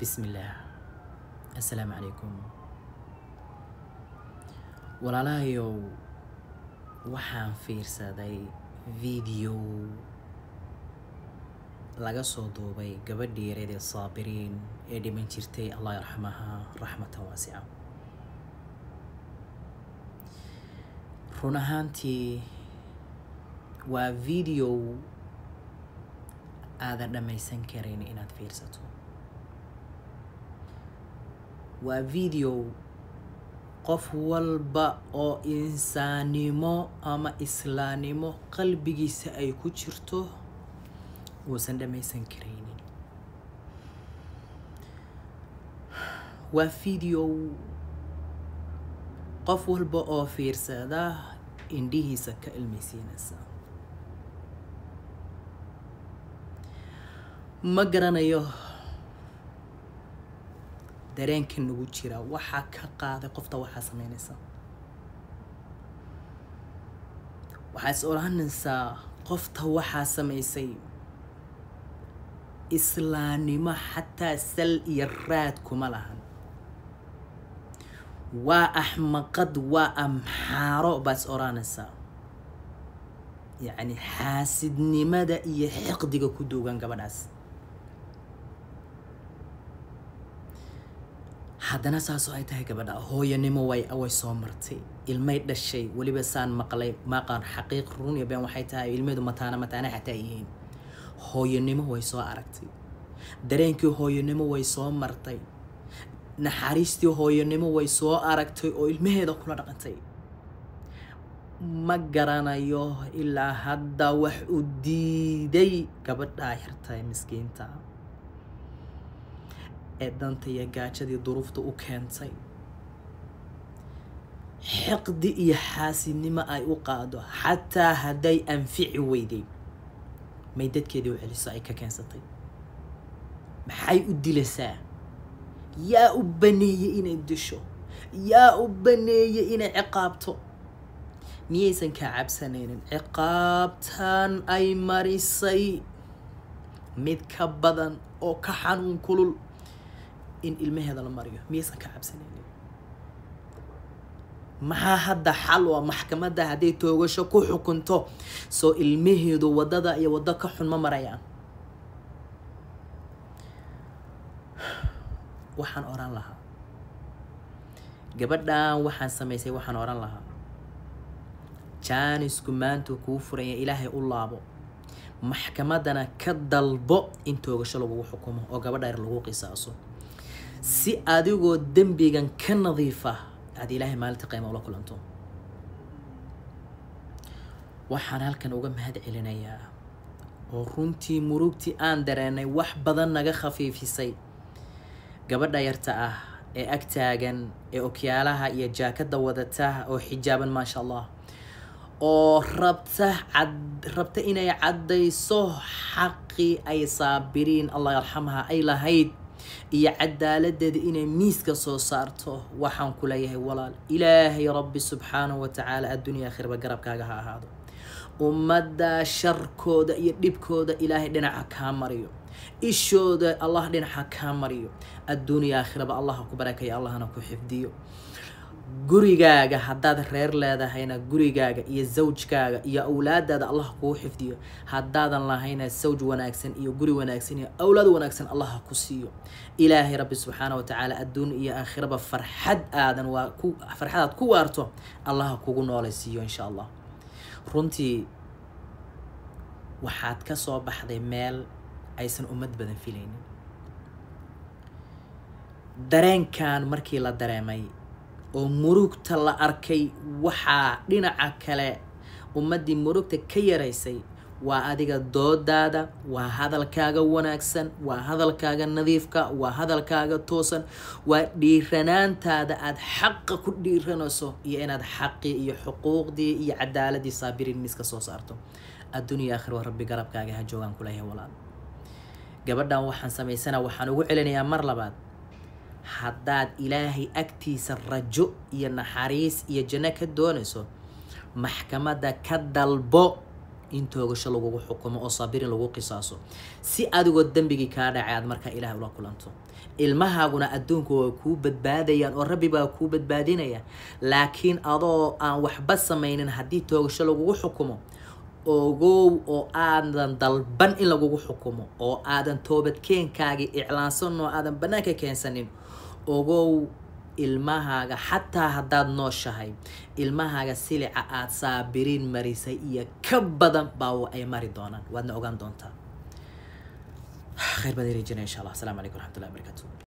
بسم الله. السلام عليكم. walaalahayow waxaan fiirsaday video laga soo duubay gabadhii yareed ee saabiriin ee dhiman jirtay Allah yarxamaha raxmatan waasica. run ahaantii waa video aadan dhammaysan karin inaad fiirsato. waa video qof walba oo insaanimo ama islaanimo qalbigiisa ay ku jirto uusan dhammaysan karaynin. waa video qof walba oo fiirsada indhihiisa ka ilmaysiinaysa. ma garanayo dareenka nagu jira waxa ka qaaday qofta waxa sameynaysa. waxa is oranaysaa qofta waxa sameysay islaanimo xataa sal iyo raad kuma lahan. waa axmaqad, waa amxaaro bas oranaysaa. yani xaasidnimada iyo xiqdiga ku duugan gabadhaas. haddana saasoo ay tahay gabadha hooyanimo way soo martay, ilmay dhashay, waliba saan maqlay maqaan xaqiiq run iyo been waxay tahay ilmeedu mataana xataa yihiin. hooyanimo way soo aragtay, dareenkii hooyanimo way soo martay, naxariistii hooyanimo way soo aragtay oo ilmaheeda kula dhaqantay. ma garanayo ilaa hadda wax u diiday gabadha yartay miskiinta ee danta iyo gaajadii duruufta u keentay xiqdi iyo xaasidnimo ay u qaado. xataa hadday anfici weyday may dadkeedii u celiso ay ka keensatay. maxay u dilaysaa? yaa u baneeyey inay disho? yaa u baneeyey inay ciqaabto? miyaysan ka cabsanaynin ciqaabtan ay marisay mid ka badan oo ka xanuun kulul in ilmaheeda la mariyo? miyaysan ka cabsanaynin? maxaa hadda xal waa maxkamadda hadday toogasho ku xukunto soo ilmaheedu wadada iyo waddo ka xun ma marayaan? waxaan oran lahaa gabadhan waxaan samaysay, waxaan oran lahaa jaanisku maanta kuu furaya, ilaahay u laabo, maxkamaddana ka dalbo in toogasho lagugu xukumo oo gabadha yar lagu qisaaso, si adigoo dembigan ka nadiifa aad ilaahay maalinta qiimo ula kulanto. waxaan halkan uga mahad celinayaa oo runtii murugtii aan dareenay wax badan naga khafiifisay gabadha yarta ah ee ag taagan ee okyaalaha iyo jaakada wadata oo xijaaban maasha Allah, oo rabta inay caddayso xaqii ay saabiriin Allah yarxamaha ay lahayd iyo cadaaladeeda inay miiska soo saarto. waxaan ku leeyahay walaal, ilaahay rabbi subxaanahu wa tacaala adduunya aakhiraba garabkaaga ha ahaado. ummadda sharkooda iyo dhibkooda ilaahay dhinaca kaa mariyo, ishooda Allah dhinaca kaa mariyo, adduunya aakhiraba Allah ku barakeeyo, Allahna ku xifdiyo. gurigaaga haddaad reer leedahayna gurigaaga iyo zawjkaaga iyo awlaadaada Allah kuu xifdiyo. haddaadan lahayna zawj wanaagsan iyo guri wanaagsan iyo awlaad wanaagsan Allah ku siiyo. ilaahay rabbi subxaanahu wa tacaala adduun iyo aakhiraba farxadaad ku waarto Allah kugu noolaysiiyo insha Allah. runtii waxaad ka soo baxday meel aysan ummad badan filaynin. dareenkan markii la dareemay oo murugta la arkay, waxaa dhinaca kale ummaddii murugta ka yaraysay waa adiga doodaada, waa hadalkaaga wanaagsan, waa hadalkaaga nadiifka, waa hadalkaaga toosan, waa dhiiranaantaada aad xaqa ku dhiiranayso iyo inaad xaqii iyo xuquuqdii iyo cadaaladii saabiriin miiska soo saarto. adduunya aakhir waa rabbi garabkaaga ha joogaan ku leeyahay walaal. gabadhan waxaan samaysana waxaan ugu celinayaa mar labaad, haddaad ilaahay agtiisa rajo iyo naxariis iyo janno ka doonayso, maxkamadda ka dalbo in toogasho lagugu xukumo oo sabirin lagu qisaaso si adigoo dambigii kaa dhacay aad markaa ilaahay ula kulanto ilmahaaguna adduunku waa kuu badbaadayaan oo rabbi baa kuu badbaadinaya laakiin adoo aan waxba samaynin haddii toogasho lagugu xukumo ogow oo aadan dalban in lagugu xukumo oo aadan toobadkeenkaagii iclaansan oo aadan bannaanka keensanin ogow ilmahaaga xataa haddaad nooshahay ilmahaaga silica aad saabiriin marisay iyo ka badan baa ay mari doonaan waadna ogaan doontaa khayr badan rajayna insha allah. Assalaamu calaykum waraxmatullahi wabarakaatuh.